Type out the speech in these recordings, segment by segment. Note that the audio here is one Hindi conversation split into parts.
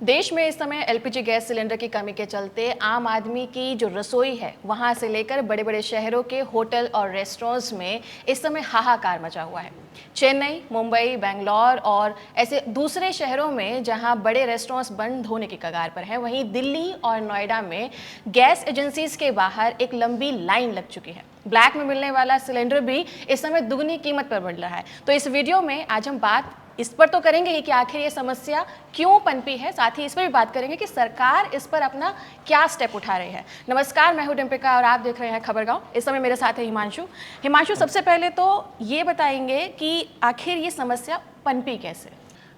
देश में इस समय एलपीजी गैस सिलेंडर की कमी के चलते आम आदमी की जो रसोई है वहां से लेकर बड़े बड़े शहरों के होटल और रेस्टोरेंट्स में इस समय हाहाकार मचा हुआ है। चेन्नई, मुंबई, बेंगलोर और ऐसे दूसरे शहरों में जहां बड़े रेस्टोरेंट्स बंद होने की कगार पर हैं, वहीं दिल्ली और नोएडा में गैस एजेंसीज के बाहर एक लंबी लाइन लग चुकी है। ब्लैक में मिलने वाला सिलेंडर भी इस समय दुगनी कीमत पर बढ़ रहा है। तो इस वीडियो में आज हम बात इस पर तो करेंगे ही कि आखिर ये समस्या क्यों पनपी है, साथ ही इस पर भी बात करेंगे कि सरकार इस पर अपना क्या स्टेप उठा रही है। नमस्कार, मैं हूं डिम्पिका और आप देख रहे हैं खबरगांव। इस समय मेरे साथ है हिमांशु। सबसे पहले तो ये बताएंगे कि आखिर ये समस्या पनपी कैसे?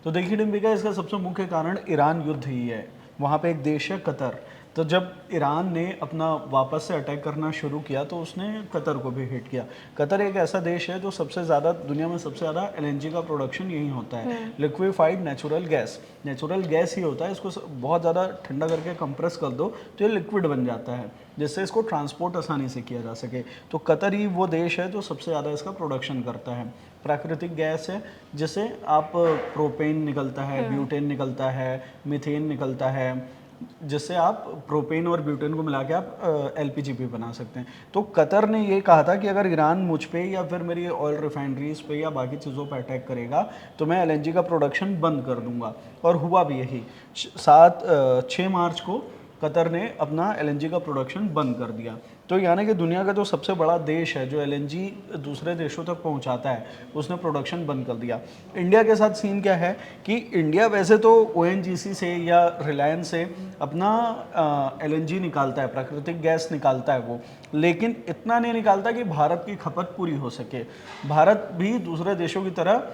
तो देखिए डिम्पिका, इसका सबसे मुख्य कारण ईरान युद्ध ही है। वहाँ पे एक देश है कतर। तो जब ईरान ने अपना वापस से अटैक करना शुरू किया तो उसने कतर को भी हिट किया। कतर एक ऐसा देश है जो सबसे ज़्यादा दुनिया में सबसे ज़्यादा एलएनजी का प्रोडक्शन यही होता है, liquefied natural gas. Natural gas ही होता है, इसको बहुत ज़्यादा ठंडा करके कंप्रेस कर दो तो ये लिक्विड बन जाता है, जिससे इसको ट्रांसपोर्ट आसानी से किया जा सके। तो कतर ही वो देश है जो सबसे ज़्यादा इसका प्रोडक्शन करता है। प्राकृतिक गैस है जिससे आप प्रोपेन निकलता है, ब्यूटेन निकलता है, मीथेन निकलता है, जिससे आप प्रोपेन और ब्यूटेन को मिला के आप एलपीजी भी बना सकते हैं। तो कतर ने ये कहा था कि अगर ईरान मुझ पे या फिर मेरी ऑयल रिफाइनरीज पे या बाकी चीज़ों पे अटैक करेगा तो मैं एलएनजी का प्रोडक्शन बंद कर दूंगा। और हुआ भी यही। 6 मार्च को कतर ने अपना एलएनजी का प्रोडक्शन बंद कर दिया। तो यानी कि दुनिया का जो सबसे बड़ा देश है जो एलएनजी दूसरे देशों तक पहुंचाता है, उसने प्रोडक्शन बंद कर दिया। इंडिया के साथ सीन क्या है कि इंडिया वैसे तो ओएनजीसी से या रिलायंस से अपना एलएनजी निकालता है, प्राकृतिक गैस निकालता है वो, लेकिन इतना नहीं निकालता कि भारत की खपत पूरी हो सके। भारत भी दूसरे देशों की तरह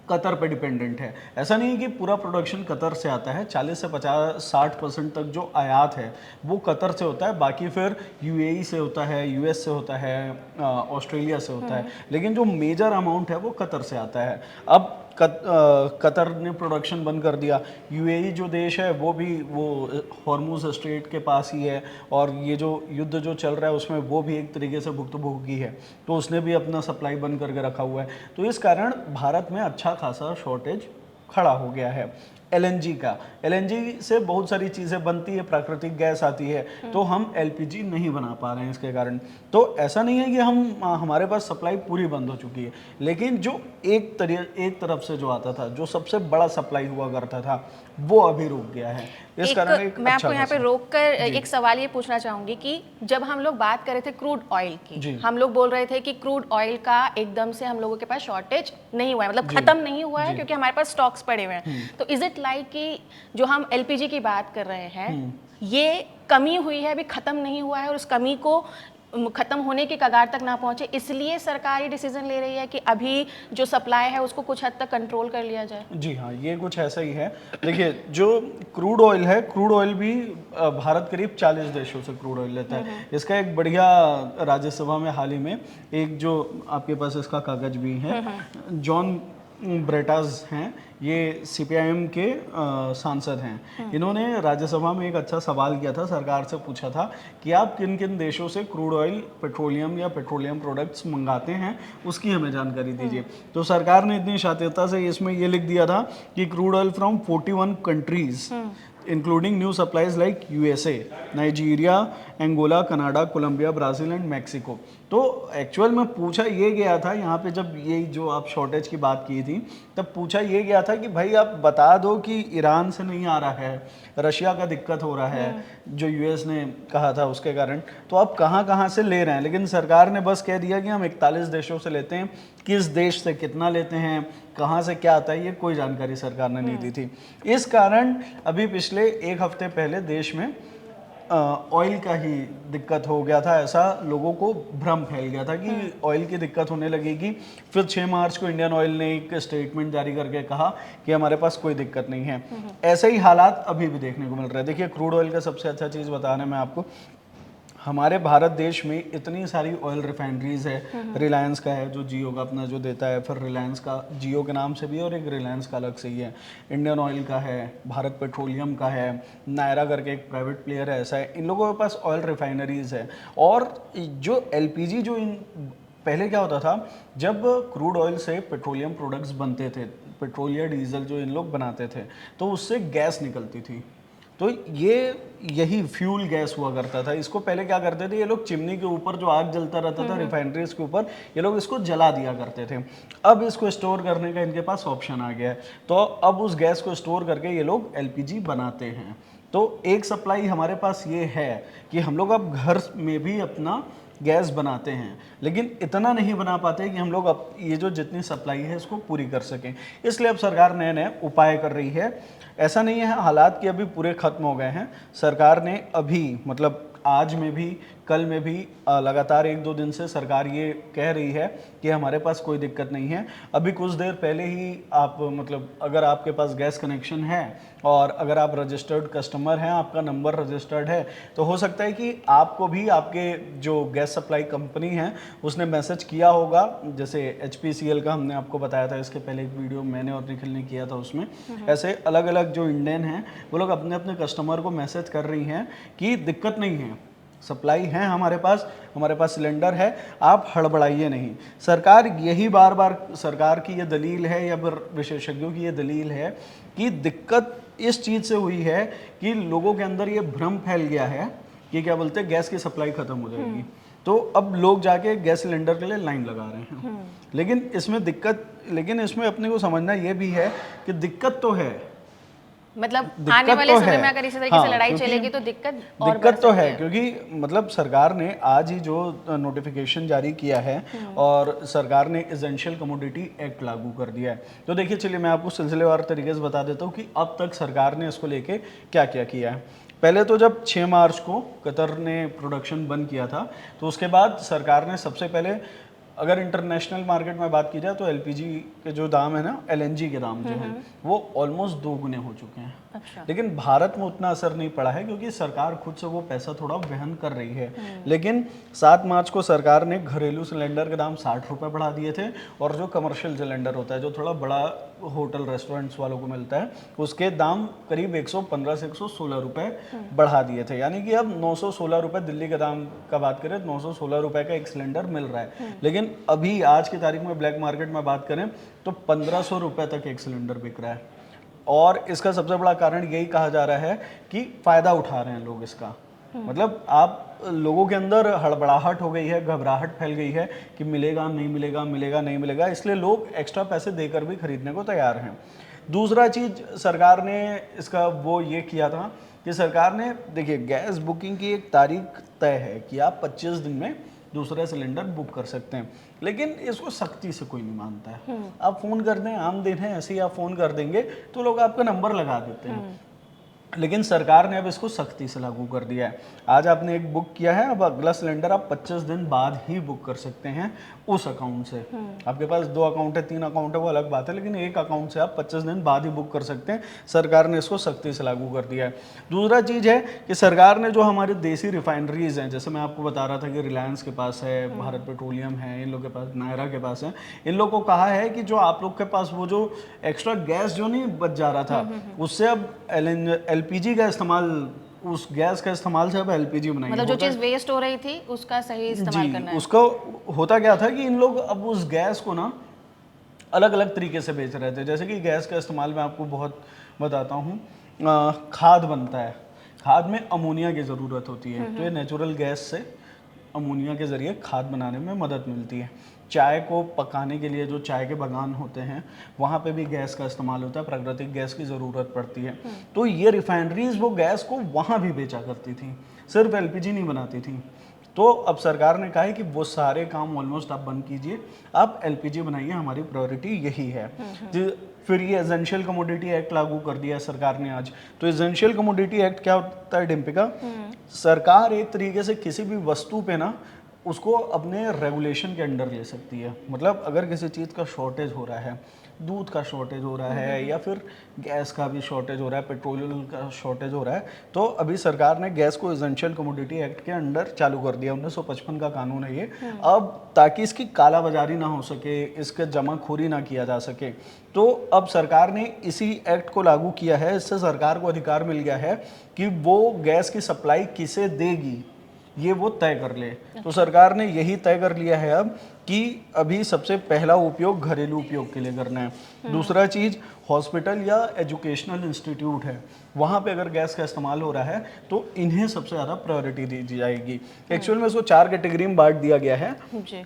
कतर पे डिपेंडेंट है। ऐसा नहीं है कि पूरा प्रोडक्शन कतर से आता है। 40 से 50-60% तक जो आयात है वो कतर से होता है, बाकी फिर यूएई से होता है, यूएस से होता है, ऑस्ट्रेलिया से होता है, लेकिन जो मेजर अमाउंट है वो कतर से आता है। अब कतर ने प्रोडक्शन बंद कर दिया। यूएई जो देश है वो भी वो हॉर्मुज स्ट्रेट के पास ही है, और ये जो युद्ध जो चल रहा है उसमें वो भी एक तरीके से भुक्तभोगी है, तो उसने भी अपना सप्लाई बंद करके रखा हुआ है। तो इस कारण भारत में अच्छा खासा शॉर्टेज खड़ा हो गया है एलएनजी का। एलएनजी से बहुत सारी चीज़ें बनती है, प्राकृतिक गैस आती है, तो हम एलपीजी नहीं बना पा रहे हैं इसके कारण। तो ऐसा नहीं है कि हमारे पास सप्लाई पूरी बंद हो चुकी है, लेकिन जो एक तरफ से जो आता था, जो सबसे बड़ा सप्लाई हुआ करता था, वो अभी रुक गया है। इस कारण एक मैं अच्छा आपको यहाँ पे रोककर एक सवाल ये पूछना चाहूंगी कि जब हम लोग बात कर रहे थे क्रूड ऑयल की, हम लोग बोल रहे थे कि क्रूड ऑयल का एकदम से हम लोगों के पास शॉर्टेज नहीं हुआ है, मतलब खत्म नहीं हुआ है, क्योंकि हमारे पास स्टॉक्स पड़े हुए हैं। तो इज इट लाइक कि जो हम एलपीजी की बात कर रहे हैं, ये कमी हुई है, अभी खत्म नहीं हुआ है, और उस कमी को खत्म होने की कगार तक ना पहुंचे, इसलिए सरकार ये डिसीजन ले रही है कि अभी जो सप्लाई है उसको कुछ हद तक कंट्रोल कर लिया जाए? जी हाँ, ये कुछ ऐसा ही है। देखिए, जो क्रूड ऑयल है, क्रूड ऑयल भी भारत करीब 40 देशों से क्रूड ऑयल लेता है। इसका एक बढ़िया राज्यसभा में हाल ही में एक, जो आपके पास इसका कागज भी है, जॉन ब्रेटाज हैं, ये सीपीआईएम के सांसद हैं। इन्होंने राज्यसभा में एक अच्छा सवाल किया था, सरकार से पूछा था कि आप किन किन देशों से क्रूड ऑयल, पेट्रोलियम या पेट्रोलियम प्रोडक्ट्स मंगाते हैं, उसकी हमें जानकारी दीजिए। तो सरकार ने इतनी शातिरता से इसमें ये लिख दिया था कि crude oil from 41 countries including new supplies like USA, Nigeria, Angola, Canada, Colombia, Brazil and Mexico. तो एक्चुअल में पूछा ये गया था यहाँ पे, जब ये जो आप शॉर्टेज की बात की थी तब पूछा ये गया था कि भाई आप बता दो कि ईरान से नहीं आ रहा है, रशिया का दिक्कत हो रहा है जो यूएस ने कहा था उसके कारण, तो आप कहाँ कहाँ से ले रहे हैं। लेकिन सरकार ने बस कह दिया कि हम 41 देशों से लेते हैं, किस देश से कितना लेते हैं, कहाँ से क्या आता है, ये कोई जानकारी सरकार ने नहीं दी थी। इस कारण अभी पिछले एक हफ्ते पहले देश में ऑयल का ही दिक्कत हो गया था। ऐसा लोगों को भ्रम फैल गया था कि ऑयल की दिक्कत होने लगेगी। फिर 6 मार्च को इंडियन ऑयल ने एक स्टेटमेंट जारी करके कहा कि हमारे पास कोई दिक्कत नहीं है। ऐसे ही हालात अभी भी देखने को मिल रहे हैं। देखिए, क्रूड ऑयल का सबसे अच्छा चीज़ बताना मैं आपको, हमारे भारत देश में इतनी सारी ऑयल रिफाइनरीज है। रिलायंस का है जो जियो का अपना जो देता है, फिर रिलायंस का जियो के नाम से भी, और एक रिलायंस का अलग से ही है। इंडियन ऑयल का है, भारत पेट्रोलियम का है, नायरा करके एक प्राइवेट प्लेयर है, ऐसा है। इन लोगों के पास ऑयल रिफाइनरीज है। और जो एलपीजी जो इन पहले क्या होता था, जब क्रूड ऑयल से पेट्रोलियम प्रोडक्ट्स बनते थे पेट्रोल या डीजल जो इन लोग बनाते थे, तो उससे गैस निकलती थी। तो ये यही फ्यूल गैस हुआ करता था। इसको पहले क्या करते थे ये लोग, चिमनी के ऊपर जो आग जलता रहता था रिफाइनरीज के ऊपर, ये लोग इसको जला दिया करते थे। अब इसको स्टोर करने का इनके पास ऑप्शन आ गया है, तो अब उस गैस को स्टोर करके ये लोग एलपीजी बनाते हैं। तो एक सप्लाई हमारे पास ये है कि हम लोग अब घर में भी अपना गैस बनाते हैं, लेकिन इतना नहीं बना पाते कि हम लोग अब ये जो जितनी सप्लाई है इसको पूरी कर सकें। इसलिए अब सरकार नए नए उपाय कर रही है। ऐसा नहीं है हालात कि अभी पूरे ख़त्म हो गए हैं। सरकार ने अभी मतलब आज में भी, कल में भी लगातार 1-2 दिन से सरकार ये कह रही है कि हमारे पास कोई दिक्कत नहीं है। अभी कुछ देर पहले ही आप मतलब अगर आपके पास गैस कनेक्शन है और अगर आप रजिस्टर्ड कस्टमर हैं, आपका नंबर रजिस्टर्ड है, तो हो सकता है कि आपको भी आपके जो गैस सप्लाई कंपनी है उसने मैसेज किया होगा। जैसे HPCL का हमने आपको बताया था, इसके पहले एक वीडियो मैंने और निखिल ने किया था, उसमें ऐसे अलग अलग जो इंडियन हैं वो लोग अपने अपने कस्टमर को मैसेज कर रही हैं कि दिक्कत नहीं है, सप्लाई है हमारे पास सिलेंडर है, आप हड़बड़ाइए नहीं। सरकार यही बार बार सरकार की ये दलील है या फिर विशेषज्ञों की ये दलील है कि दिक्कत इस चीज़ से हुई है कि लोगों के अंदर ये भ्रम फैल गया है कि क्या बोलते हैं गैस की सप्लाई खत्म हो जाएगी, तो अब लोग जाके गैस सिलेंडर के लिए लाइन लगा रहे हैं। लेकिन इसमें अपने को समझना ये भी है कि दिक्कत तो है, मतलब आने वाले तो समय है। में अगर इसी तरीके हाँ, से लड़ाई क्योंकि चलेगी तो दिक्कत और दिक्कत तो है, क्योंकि मतलब सरकार ने आज ही जो नोटिफिकेशन जारी किया है और सरकार ने एसेंशियल कमोडिटी एक्ट लागू कर दिया है। तो देखिए, चलिए मैं आपको सिलसिलेवार तरीके से बता देता हूँ कि अब तक सरकार ने इसको लेके क्या क्या किया है। पहले तो जब 6 मार्च को कतर ने प्रोडक्शन बंद किया था, तो उसके बाद सरकार ने सबसे पहले, अगर इंटरनेशनल मार्केट में बात की जाए तो एलपीजी के जो दाम है ना, एलएनजी के दाम जो हैं वो ऑलमोस्ट 2 गुने हो चुके हैं। अच्छा। लेकिन भारत में उतना असर नहीं पड़ा है क्योंकि सरकार खुद से वो पैसा थोड़ा वहन कर रही है। लेकिन 7 मार्च को सरकार ने घरेलू सिलेंडर के दाम 60 रुपये बढ़ा दिए थे, और जो कमर्शियल सिलेंडर होता है जो थोड़ा बड़ा होटल रेस्टोरेंट्स वालों को मिलता है, उसके दाम करीब 115 से 116 रुपये बढ़ा दिए थे। यानी कि अब 916 रुपये दिल्ली के दाम का बात करें तो 916 रुपये का एक सिलेंडर मिल रहा है। लेकिन अभी आज की तारीख में ब्लैक मार्केट में बात करें तो 1500 रुपये तक एक सिलेंडर बिक रहा है। और इसका सबसे बड़ा कारण यही कहा जा रहा है कि फ़ायदा उठा रहे हैं लोग इसका। मतलब आप लोगों के अंदर हड़बड़ाहट हो गई है, घबराहट फैल गई है कि मिलेगा नहीं मिलेगा, मिलेगा नहीं मिलेगा, इसलिए लोग एक्स्ट्रा पैसे देकर भी खरीदने को तैयार हैं। दूसरा चीज़ सरकार ने इसका वो ये किया था कि सरकार ने, देखिए, गैस बुकिंग की एक तारीख तय है कि आप 25 दिन में दूसरा सिलेंडर बुक कर सकते हैं, लेकिन इसको सख्ती से कोई नहीं मानता है। आप फ़ोन कर दें, आम दिन है, ऐसे ही आप फ़ोन कर देंगे तो लोग आपका नंबर लगा देते हैं। लेकिन सरकार ने अब इसको सख्ती से लागू कर दिया है। आज आपने एक बुक किया है, अब अगला सिलेंडर आप 25 दिन बाद ही बुक कर सकते हैं उस अकाउंट से। आपके पास 2 अकाउंट है, 3 अकाउंट है, वो अलग बात है, लेकिन एक अकाउंट से आप 25 दिन बाद ही बुक कर सकते हैं। सरकार ने इसको सख्ती से लागू कर दिया है। दूसरा चीज़ है कि सरकार ने जो हमारे देसी रिफाइनरीज हैं, जैसे मैं आपको बता रहा था कि रिलायंस के पास है, भारत पेट्रोलियम है, इन लोग के पास, नायरा के पास है, इन लोग को कहा है कि जो आप लोग के पास वो जो एक्स्ट्रा गैस जो नहीं बच जा रहा था, उससे अब एलपीजी का इस्तेमाल, उस गैस का इस्तेमाल से अब एलपीजी बनाएंगे। मतलब जो चीज़ वेस्ट हो रही थी उसका सही इस्तेमाल करना है। उसको होता क्या था कि इन लोग अब उस गैस को ना अलग अलग तरीके से बेच रहे थे। जैसे कि गैस का इस्तेमाल मैं आपको बहुत बताता हूँ, खाद बनता है, खाद में अमोनिया की ज़रूरत होती है, तो ये नेचुरल गैस से अमोनिया के ज़रिए खाद बनाने में मदद मिलती है। चाय को पकाने के लिए जो चाय के बागान होते हैं वहाँ पे भी गैस का इस्तेमाल होता है, प्राकृतिक गैस की ज़रूरत पड़ती है। तो ये रिफाइनरीज वो गैस को वहाँ भी बेचा करती थी, सिर्फ एलपीजी नहीं बनाती थी। तो अब सरकार ने कहा है कि वो सारे काम ऑलमोस्ट आप बंद कीजिए, आप एलपीजी बनाइए, हमारी प्रायोरिटी यही है। फिर ये एसेंशियल कमोडिटी एक्ट लागू कर दिया है सरकार ने आज। तो एसेंशियल कमोडिटी एक्ट क्या होता है डिम्पिका? सरकार एक तरीके से किसी भी वस्तु पे ना उसको अपने रेगुलेशन के अंडर ले सकती है। मतलब अगर किसी चीज़ का शॉर्टेज हो रहा है, दूध का शॉर्टेज हो रहा है या फिर गैस का भी शॉर्टेज हो रहा है, पेट्रोल का शॉर्टेज हो रहा है, तो अभी सरकार ने गैस को एसेंशियल कमोडिटी एक्ट के अंडर चालू कर दिया। 1955 का कानून है ये। अब ताकि इसकी कालाबाजारी ना हो सके, इसके जमाखोरी ना किया जा सके, तो अब सरकार ने इसी एक्ट को लागू किया है। इससे सरकार को अधिकार मिल गया है कि वो गैस की सप्लाई किसे देगी ये वो तय कर ले। तो सरकार ने यही तय कर लिया है अब कि अभी सबसे पहला उपयोग घरेलू उपयोग के लिए करना है। दूसरा चीज़, हॉस्पिटल या एजुकेशनल इंस्टीट्यूट है, वहाँ पे अगर गैस का इस्तेमाल हो रहा है तो इन्हें सबसे ज़्यादा प्रायोरिटी दी जाएगी। एक्चुअल में इसको 4 कैटेगरी में बांट दिया गया जी।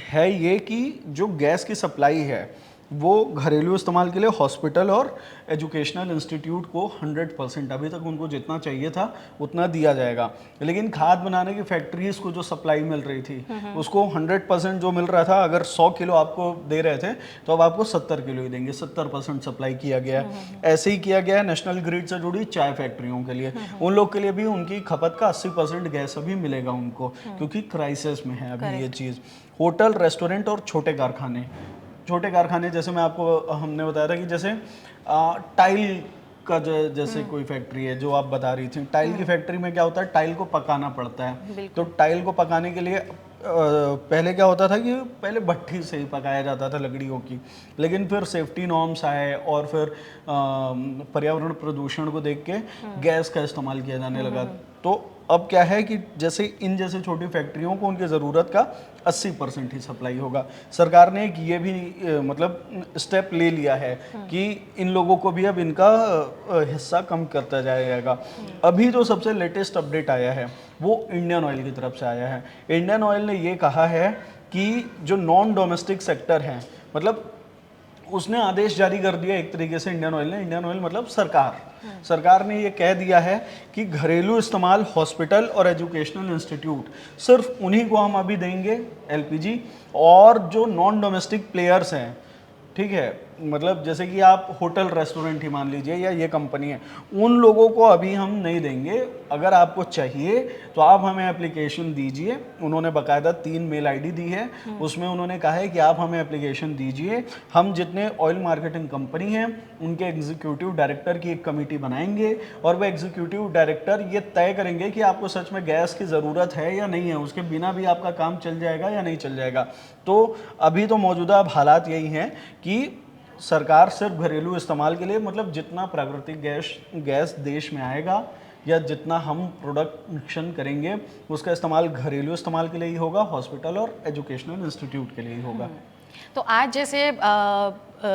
है ये कि जो गैस की सप्लाई है वो घरेलू इस्तेमाल के लिए हॉस्पिटल और एजुकेशनल इंस्टीट्यूट को 100%, अभी तक उनको जितना चाहिए था उतना दिया जाएगा। लेकिन खाद बनाने की फैक्ट्रीज को जो सप्लाई मिल रही थी उसको 100% जो मिल रहा था, अगर 100 किलो आपको दे रहे थे तो अब आपको 70 किलो ही देंगे, 70% सप्लाई किया गया है। ऐसे ही किया गया है नेशनल ग्रिड से जुड़ी चाय फैक्ट्रियों के लिए, उन लोग के लिए भी उनकी खपत का 80% गैस अभी मिलेगा उनको, क्योंकि क्राइसिस में है अभी ये चीज़। होटल, रेस्टोरेंट और छोटे कारखाने जैसे मैं आपको हमने बताया था कि जैसे टाइल का जैसे कोई फैक्ट्री है जो आप बता रही थी, टाइल की फैक्ट्री में क्या होता है, टाइल को पकाना पड़ता है। तो टाइल को पकाने के लिए पहले क्या होता था कि पहले भट्ठी से ही पकाया जाता था लकड़ियों की, लेकिन फिर सेफ्टी नॉर्म्स आए और फिर पर्यावरण प्रदूषण को देख के गैस का इस्तेमाल किया जाने लगा। तो अब क्या है कि जैसे इन जैसे छोटी फैक्ट्रियों को उनकी ज़रूरत का 80% ही सप्लाई होगा। सरकार ने एक ये भी मतलब स्टेप ले लिया है कि इन लोगों को भी अब इनका हिस्सा कम करता जाएगा। अभी जो सबसे लेटेस्ट अपडेट आया है वो इंडियन ऑयल की तरफ से आया है। इंडियन ऑयल ने ये कहा है कि जो नॉन डोमेस्टिक सेक्टर है, मतलब उसने आदेश जारी कर दिया एक तरीके से इंडियन ऑयल मतलब सरकार ने ये कह दिया है कि घरेलू इस्तेमाल, हॉस्पिटल और एजुकेशनल इंस्टीट्यूट, सिर्फ उन्हीं को हम अभी देंगे एलपीजी, और जो नॉन डोमेस्टिक प्लेयर्स हैं, ठीक है, मतलब जैसे कि आप होटल रेस्टोरेंट ही मान लीजिए या ये कंपनी है, उन लोगों को अभी हम नहीं देंगे। अगर आपको चाहिए तो आप हमें एप्लीकेशन दीजिए। उन्होंने बाकायदा 3 मेल आईडी दी है, उसमें उन्होंने कहा है कि आप हमें एप्लीकेशन दीजिए, हम जितने ऑयल मार्केटिंग कंपनी हैं उनके एग्जीक्यूटिव डायरेक्टर की एक कमेटी बनाएंगे और वह एग्जीक्यूटिव डायरेक्टर ये तय करेंगे कि आपको सच में गैस की ज़रूरत है या नहीं है, उसके बिना भी आपका काम चल जाएगा या नहीं चल जाएगा। तो अभी तो मौजूदा अब हालात यही हैं कि सरकार सिर्फ घरेलू इस्तेमाल के लिए, मतलब जितना प्राकृतिक गैस देश में आएगा या जितना हम प्रोडक्शन करेंगे उसका इस्तेमाल घरेलू इस्तेमाल के लिए ही होगा, हॉस्पिटल और एजुकेशनल इंस्टीट्यूट के लिए ही होगा। तो आज जैसे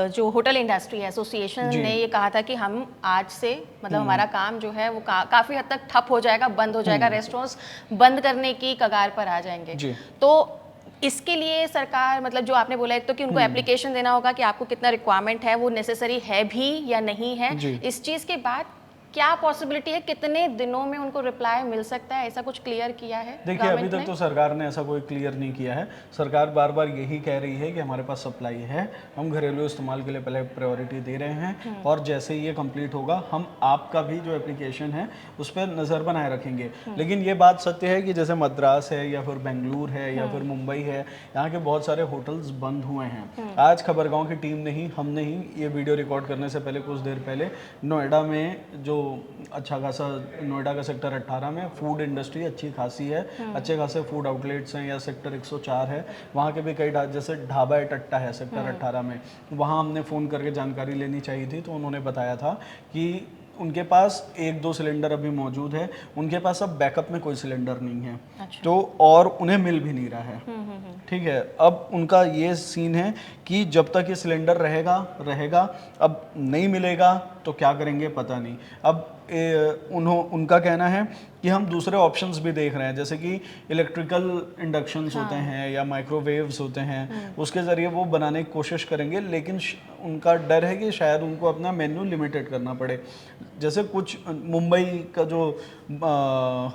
जो होटल इंडस्ट्री एसोसिएशन ने ये कहा था कि हम आज से मतलब हमारा काम जो है वो काफ़ी हद तक ठप हो जाएगा, बंद हो जाएगा, रेस्टोरेंट्स बंद करने की कगार पर आ जाएंगे। तो इसके लिए सरकार, मतलब जो आपने बोला एक तो कि उनको एप्लीकेशन देना होगा कि आपको कितना रिक्वायरमेंट है, वो नेसेसरी है भी या नहीं है। इस चीज़ के बाद क्या पॉसिबिलिटी है, कितने दिनों में उनको रिप्लाई मिल सकता है, ऐसा कुछ क्लियर किया है? देखिए अभी तक तो सरकार ने ऐसा कोई क्लियर नहीं किया है। सरकार बार बार यही कह रही है कि हमारे पास सप्लाई है, हम घरेलू इस्तेमाल के लिए पहले प्रायोरिटी दे रहे हैं और जैसे ही ये कंप्लीट होगा हम आपका भी जो एप्लीकेशन है उस पर नज़र बनाए रखेंगे। लेकिन ये बात सत्य है कि जैसे मद्रास है या फिर बेंगलुरु है या फिर मुंबई है, यहाँ के बहुत सारे होटल्स बंद हुए हैं। आज खबरगांव की टीम ने ही, हमने ही ये वीडियो रिकॉर्ड करने से पहले कुछ देर पहले नोएडा में जो अच्छा खासा, नोएडा का सेक्टर 18 में फूड इंडस्ट्री अच्छी खासी है, अच्छे खासे फूड आउटलेट्स हैं, या सेक्टर 104 है, वहाँ के भी कई जैसे ढाबा टट्टा है सेक्टर 18 में, वहाँ हमने फ़ोन करके जानकारी लेनी चाहिए थी तो उन्होंने बताया था कि उनके पास 1-2 सिलेंडर अभी मौजूद है, उनके पास अब बैकअप में कोई सिलेंडर नहीं है। अच्छा। तो और उन्हें मिल भी नहीं रहा है। ठीक है, अब उनका ये सीन है कि जब तक ये सिलेंडर रहेगा, अब नहीं मिलेगा तो क्या करेंगे पता नहीं। अब उनका कहना है कि हम दूसरे ऑप्शंस भी देख रहे हैं, जैसे कि इलेक्ट्रिकल इंडक्शंस होते हैं या माइक्रोवेव्स होते हैं, उसके ज़रिए वो बनाने की कोशिश करेंगे, लेकिन उनका डर है कि शायद उनको अपना मेन्यू लिमिटेड करना पड़े। जैसे कुछ मुंबई का जो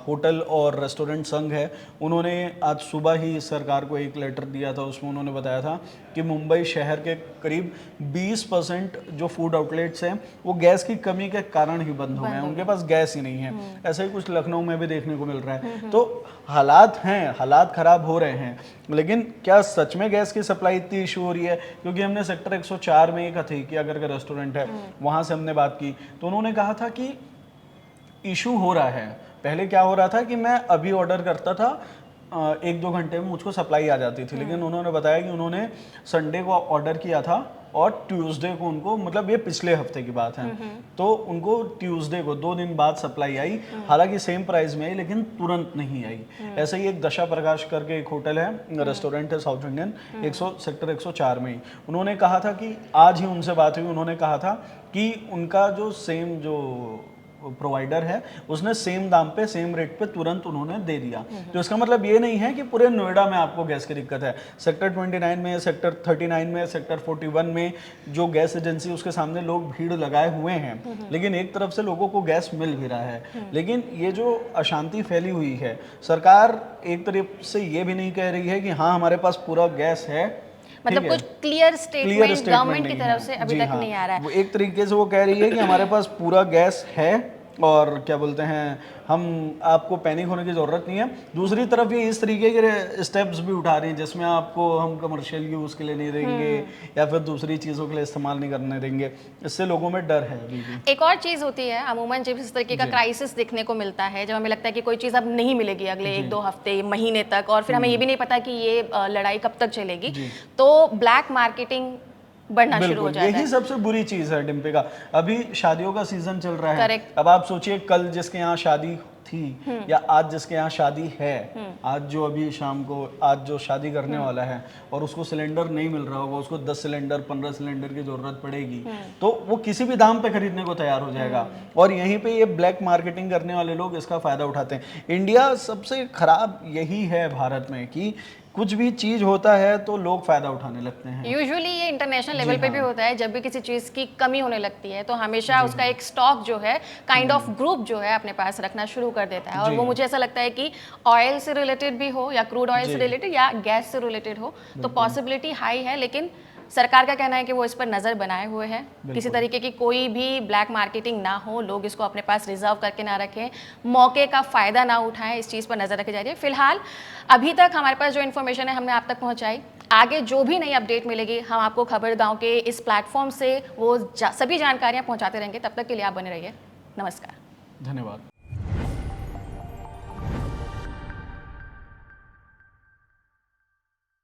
होटल और रेस्टोरेंट संघ है, उन्होंने आज सुबह ही सरकार को एक लेटर दिया था, उसमें उन्होंने बताया था कि मुंबई शहर के करीब 20% जो फूड आउटलेट्स हैं वो गैस की कमी के कारण ही बंद हो गए हैं, उनके पास गैस ही नहीं है। ऐसा ही कुछ लखनऊ में भी देखने को मिल रहा है। तो हालात ख़राब हो रहे हैं, लेकिन क्या सच में गैस की सप्लाई इतनी इशू हो रही है? क्योंकि हमने सेक्टर 104 में एक हथेकिया करके रेस्टोरेंट है, वहाँ से हमने बात की तो उन्होंने कहा था कि इशू हो रहा है। पहले क्या हो रहा था कि मैं अभी ऑर्डर करता था, 1-2 घंटे में मुझको सप्लाई आ जाती थी, लेकिन उन्होंने बताया कि उन्होंने संडे को ऑर्डर किया था और ट्यूसडे को उनको, मतलब ये पिछले हफ्ते की बात है, तो उनको ट्यूसडे को 2 दिन बाद सप्लाई आई, हालांकि सेम प्राइस में आई लेकिन तुरंत नहीं आई। ऐसे ही एक दशा प्रकाश करके एक होटल है, रेस्टोरेंट है साउथ इंडियन, सेक्टर 104 में ही, उन्होंने कहा था कि आज ही उनसे बात हुई, उन्होंने कहा था कि उनका जो सेम जो प्रोवाइडर है उसने सेम दाम पे सेम रेट पे तुरंत उन्होंने दे दिया। तो इसका मतलब ये नहीं है कि पूरे नोएडा में आपको गैस की दिक्कत है। सेक्टर 29 में, सेक्टर 39 में, सेक्टर 41 में जो गैस एजेंसी उसके सामने लोग भीड़ लगाए हुए हैं, लेकिन एक तरफ से लोगों को गैस मिल भी रहा है। लेकिन ये जो अशांति फैली हुई है, सरकार एक तरफ से ये भी नहीं कह रही है कि हाँ हमारे पास पूरा गैस है, मतलब कुछ क्लियर स्टेटमेंट गवर्नमेंट की तरफ से अभी तक नहीं आ रहा है। वो एक तरीके से वो कह रही है कि हमारे पास पूरा गैस है और क्या बोलते हैं, हम आपको पैनिक होने की ज़रूरत नहीं है। दूसरी तरफ ये इस तरीके के स्टेप्स भी उठा रही हैं जिसमें आपको हम कमर्शियल यूज़ के लिए नहीं देंगे या फिर दूसरी चीज़ों के लिए इस्तेमाल नहीं करने देंगे। इससे लोगों में डर है अभी भी। एक और चीज़ होती है अमूमन जब इस तरीके का क्राइसिस देखने को मिलता है, जब हमें लगता है कि कोई चीज़ अब नहीं मिलेगी अगले 1-2 हफ्ते महीने तक, और फिर हमें ये भी नहीं पता कि ये लड़ाई कब तक चलेगी, तो ब्लैक मार्केटिंग बढ़ना शुरू हो जाता है। यही सबसे बुरी चीज है डिम्पी का। अभी शादियों का सीजन चल रहा है। Correct. अब आप सोचिए कल जिसके यहाँ शादी थी या आज जिसके यहाँ शादी है, आज जो अभी शाम को आज जो शादी करने वाला है और उसको सिलेंडर नहीं मिल रहा होगा, उसको 10 सिलेंडर 15 सिलेंडर की जरूरत पड़ेगी, तो वो किसी भी दाम पे खरीदने को तैयार हो जाएगा। और यहीं पे ये ब्लैक मार्केटिंग करने वाले लोग इसका फायदा उठाते हैं। इंडिया सबसे खराब यही है भारत में कि कुछ भी चीज होता है तो लोग फायदा उठाने लगते हैं। यूजुअली ये इंटरनेशनल लेवल पे भी होता है, जब भी किसी चीज़ की कमी होने लगती है तो हमेशा उसका एक स्टॉक जो है काइंड ऑफ ग्रुप जो है अपने पास रखना शुरू कर देता है। और वो मुझे ऐसा लगता है कि ऑयल से रिलेटेड भी हो या क्रूड ऑयल से रिलेटेड या गैस से रिलेटेड हो तो पॉसिबिलिटी हाई है, लेकिन सरकार का कहना है कि वो इस पर नज़र बनाए हुए हैं, किसी तरीके की कोई भी ब्लैक मार्केटिंग ना हो, लोग इसको अपने पास रिजर्व करके ना रखें, मौके का फ़ायदा ना उठाएं, इस चीज़ पर नज़र रखी जा रही है। फिलहाल अभी तक हमारे पास जो इन्फॉर्मेशन है हमने आप तक पहुंचाई। आगे जो भी नई अपडेट मिलेगी हम आपको खबर गांव के इस प्लेटफॉर्म से वो सभी जानकारियाँ पहुँचाते रहेंगे। तब तक के लिए आप बने रहिए। नमस्कार, धन्यवाद।